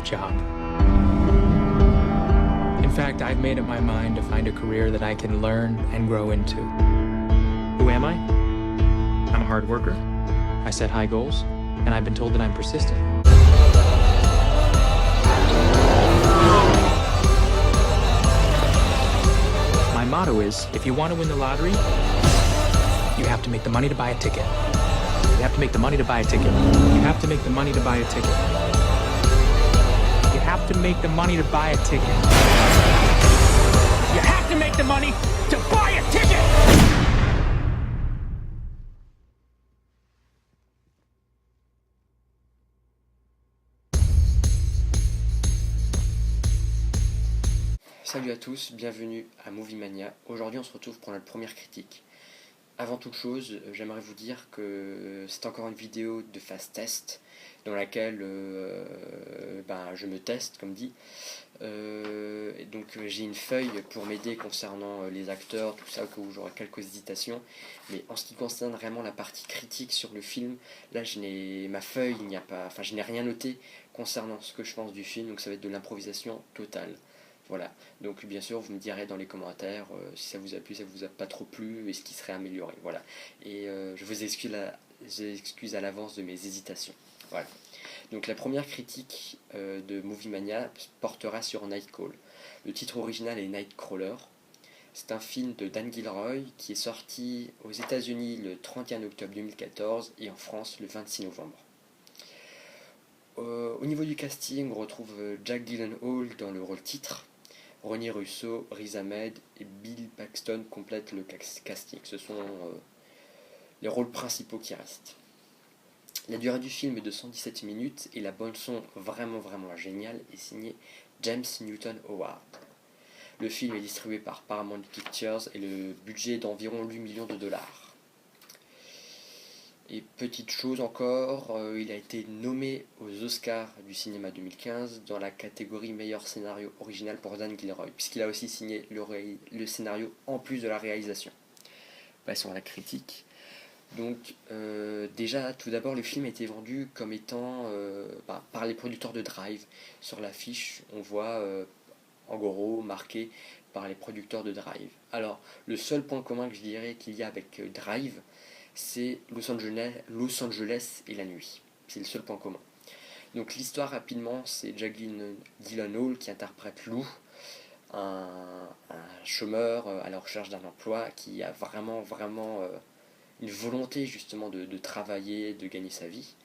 job. In fact, I've made up my mind to find a career that I can learn and grow into. Who am I? I'm a hard worker. I set high goals, and I've been told that I'm persistent. My motto is, if you want to win the lottery, you have to make the money to buy a ticket. You have to make the money to buy a ticket. You have to make the money to buy a ticket. You have to make the money to buy a ticket. You have to make the money to buy a ticket! Salut à tous, bienvenue à Movie Mania. Aujourd'hui on se retrouve pour notre première critique. Avant toute chose, j'aimerais vous dire que c'est encore une vidéo de phase test dans laquelle je me teste comme dit. Donc j'ai une feuille pour m'aider concernant les acteurs, tout ça, où j'aurai quelques hésitations. Mais en ce qui concerne vraiment la partie critique sur le film, là je n'ai rien noté concernant ce que je pense du film, donc ça va être de l'improvisation totale. Voilà, donc bien sûr vous me direz dans les commentaires si ça vous a plu, ça vous a pas trop plu et ce qui serait amélioré, voilà. Et je vous excuse à l'avance de mes hésitations, voilà. Donc la première critique de Movie Mania portera sur Nightcall. Le titre original est Nightcrawler. C'est un film de Dan Gilroy qui est sorti aux États-Unis le 31 octobre 2014 et en France le 26 novembre. Au niveau du casting, on retrouve Jack Gyllenhaal dans le rôle titre. Ronnie Russo, Riz Ahmed et Bill Paxton complètent le casting. Ce sont les rôles principaux qui restent. La durée du film est de 117 minutes et la bande-son vraiment géniale est signée James Newton Howard. Le film est distribué par Paramount Pictures et le budget est d'environ 8 millions de dollars. Et petite chose encore, il a été nommé aux Oscars du cinéma 2015 dans la catégorie meilleur scénario original pour Dan Gilroy, puisqu'il a aussi signé le scénario en plus de la réalisation. Passons à la critique. Donc déjà, tout d'abord, le film a été vendu comme étant par les producteurs de Drive. Sur l'affiche, on voit en gros marqué par les producteurs de Drive. Alors, le seul point commun que je dirais qu'il y a avec Drive, c'est Los Angeles et la nuit. C'est le seul point commun. Donc l'histoire rapidement, c'est Jack Gyllenhaal qui interprète Lou, un chômeur à la recherche d'un emploi qui a vraiment une volonté justement de travailler, de gagner sa vie.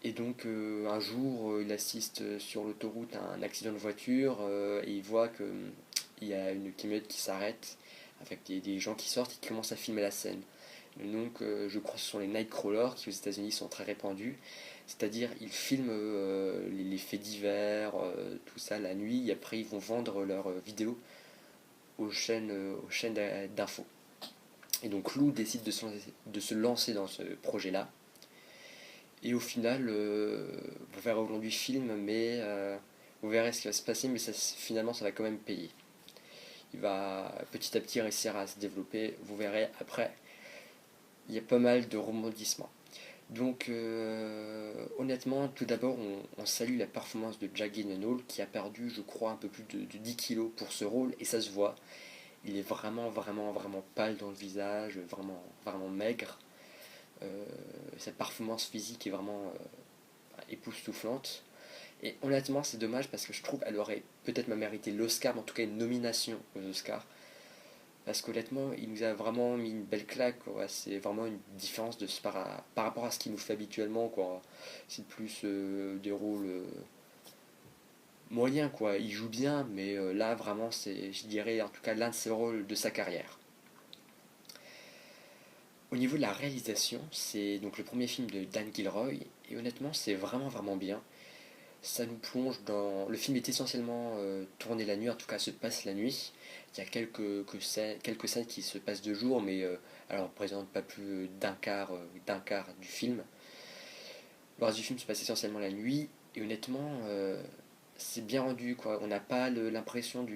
Et donc un jour, il assiste sur l'autoroute à un accident de voiture et il voit qu'il y a une camionnette qui s'arrête avec des gens qui sortent et qui commencent à filmer la scène. Donc je crois que ce sont les Nightcrawlers qui aux États-Unis sont très répandus, c'est-à-dire ils filment les faits divers, tout ça la nuit, et après ils vont vendre leurs vidéos aux chaînes d'infos. Et donc Lou décide de se lancer dans ce projet-là. Et au final, vous verrez aujourd'hui le film, mais vous verrez ce qui va se passer, mais finalement ça va quand même payer. Il va petit à petit réussir à se développer, vous verrez après. Il y a pas mal de rebondissements. Donc honnêtement, tout d'abord on salue la performance de Jack Gyllenhaal qui a perdu je crois un peu plus de 10 kilos pour ce rôle, et ça se voit. Il est vraiment pâle dans le visage, vraiment maigre. Sa performance physique est vraiment époustouflante. Et honnêtement c'est dommage parce que je trouve qu'elle aurait peut-être mérité l'Oscar, mais en tout cas une nomination aux Oscars. Parce qu'honnêtement, il nous a vraiment mis une belle claque, quoi. C'est vraiment une différence par rapport à ce qu'il nous fait habituellement, quoi. C'est plus des rôles moyens, quoi. Il joue bien, mais là, vraiment, c'est, je dirais, en tout cas, l'un de ses rôles de sa carrière. Au niveau de la réalisation, c'est donc le premier film de Dan Gilroy, et honnêtement, c'est vraiment bien. Ça nous plonge dans... Le film est essentiellement tourné la nuit, en tout cas se passe la nuit. Il y a quelques scènes qui se passent de jour, mais alors on ne présente pas plus d'un quart du film. Le reste du film se passe essentiellement la nuit, et honnêtement, c'est bien rendu, quoi. On n'a pas l'impression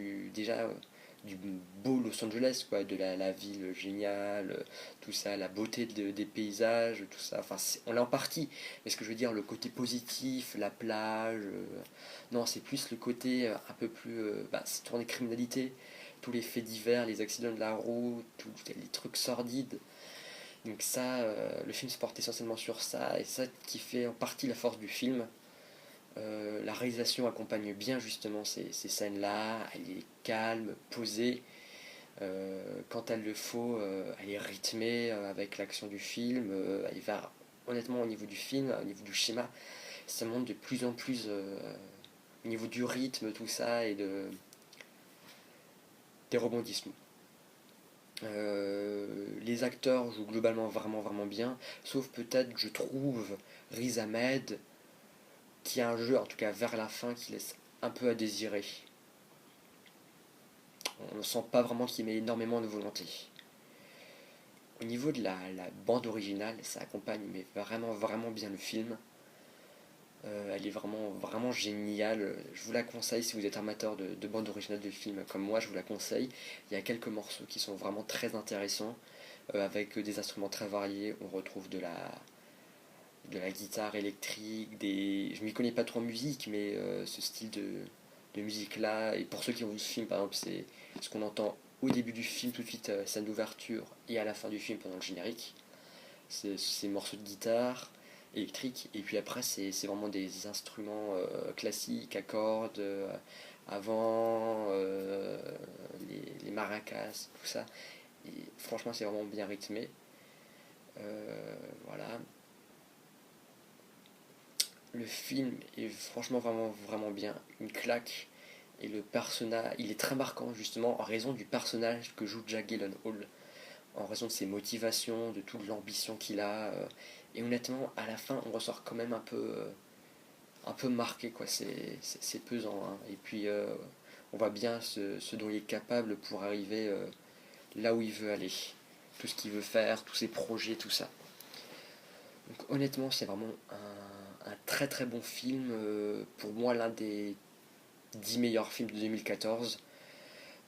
du beau Los Angeles, quoi, de la ville géniale, tout ça, la beauté des paysages, tout ça. Enfin, on l'a en partie. Mais ce que je veux dire, le côté positif, la plage, non, c'est plus le côté un peu plus, c'est tourné criminalité, tous les faits divers, les accidents de la route, les trucs sordides. Donc ça, le film se porte essentiellement sur ça, et c'est ça qui fait en partie la force du film. La réalisation accompagne bien justement ces scènes-là, elle est calme, posée. Quand elle le faut, elle est rythmée avec l'action du film. Elle va, honnêtement, au niveau du film, au niveau du schéma, ça monte de plus en plus au niveau du rythme, tout ça, et des rebondissements. Les acteurs jouent globalement vraiment bien, sauf peut-être, je trouve, Riz Ahmed, qui a un jeu, en tout cas vers la fin, qui laisse un peu à désirer. On ne sent pas vraiment qu'il met énormément de volonté. Au niveau de la bande originale, ça accompagne mais vraiment bien le film. Elle est vraiment géniale. Je vous la conseille si vous êtes amateur de bande originale de films comme moi, je vous la conseille. Il y a quelques morceaux qui sont vraiment très intéressants, avec des instruments très variés. On retrouve de la guitare électrique, je m'y connais pas trop en musique, mais ce style de musique là, et pour ceux qui ont vu ce film par exemple, c'est ce qu'on entend au début du film, tout de suite scène d'ouverture, et à la fin du film pendant le générique, c'est ces morceaux de guitare électrique, et puis après c'est vraiment des instruments classiques, à cordes, avant, les maracas, tout ça, et franchement c'est vraiment bien rythmé. Voilà. Le film est franchement vraiment bien, une claque, et le personnage, il est très marquant justement en raison du personnage que joue Jake Gyllenhaal, en raison de ses motivations, de toute l'ambition qu'il a, et honnêtement à la fin on ressort quand même un peu marqué, quoi. C'est pesant, hein. Et puis on voit bien ce dont il est capable pour arriver là où il veut aller, tout ce qu'il veut faire, tous ses projets, tout ça. Donc honnêtement c'est vraiment un très bon film, pour moi l'un des 10 meilleurs films de 2014,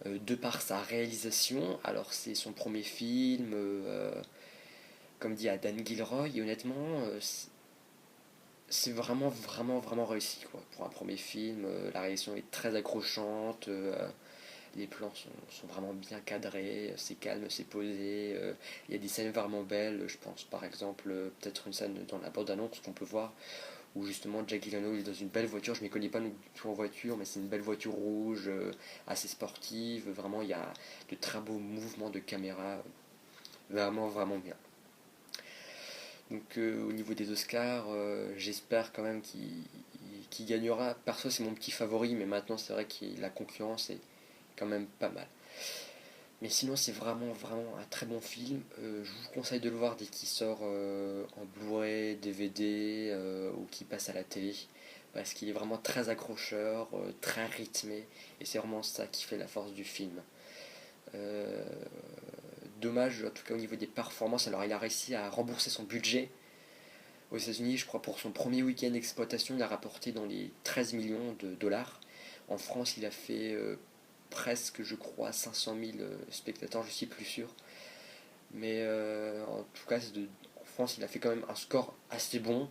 de par sa réalisation. Alors c'est son premier film, comme dit à Dan Gilroy, et honnêtement c'est vraiment réussi, quoi. Pour un premier film, la réalisation est très accrochante, les plans sont vraiment bien cadrés, c'est calme, c'est posé, il y a des scènes vraiment belles, je pense par exemple peut-être une scène dans la bande-annonce qu'on peut voir, où justement Jake Gyllenhaal est dans une belle voiture, je ne m'y connais pas du tout en voiture, mais c'est une belle voiture rouge, assez sportive, vraiment il y a de très beaux mouvements de caméra, vraiment bien. Donc au niveau des Oscars, j'espère quand même qu'il gagnera. Perso c'est mon petit favori, mais maintenant c'est vrai que la concurrence est quand même pas mal. Mais sinon c'est vraiment un très bon film. Je vous conseille de le voir dès qu'il sort en Blu-ray, DVD, ou qu'il passe à la télé, parce qu'il est vraiment très accrocheur, très rythmé, et c'est vraiment ça qui fait la force du film. Dommage en tout cas au niveau des performances. Alors il a réussi à rembourser son budget aux États-Unis, je crois pour son premier week-end d'exploitation il a rapporté dans les 13 millions de dollars. En France il a fait presque, je crois, 500 000 spectateurs, je suis plus sûr. Mais en tout cas, en France, il a fait quand même un score assez bon,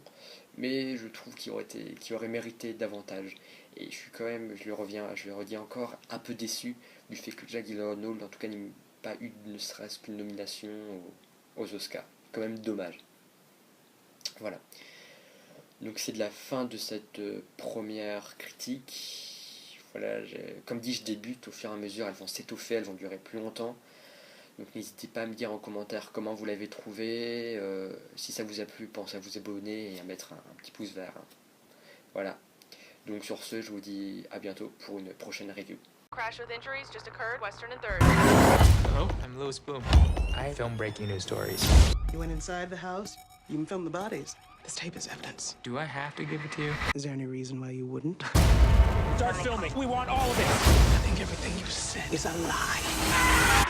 mais je trouve qu'il aurait mérité davantage. Et je suis quand même, je le redis encore, un peu déçu du fait que Jake Gyllenhaal, en tout cas, n'ait pas eu ne serait-ce qu'une nomination aux Oscars. Quand même dommage. Voilà. Donc c'est de la fin de cette première critique. Voilà, comme dit, je débute, au fur et à mesure elles vont s'étoffer, elles vont durer plus longtemps. Donc n'hésitez pas à me dire en commentaire comment vous l'avez trouvé, si ça vous a plu, pensez à vous abonner et à mettre un petit pouce vert. Voilà, donc sur ce, je vous dis à bientôt pour une prochaine review. Crash with injuries just occurred, Western and 3rd. Hello, I'm Louis Boom. I film breaking news stories. You went inside the house? You can film the bodies. This tape is evidence. Do I have to give it to you? Is there any reason why you wouldn't? Start filming. We want all of it. I think everything you said is a lie.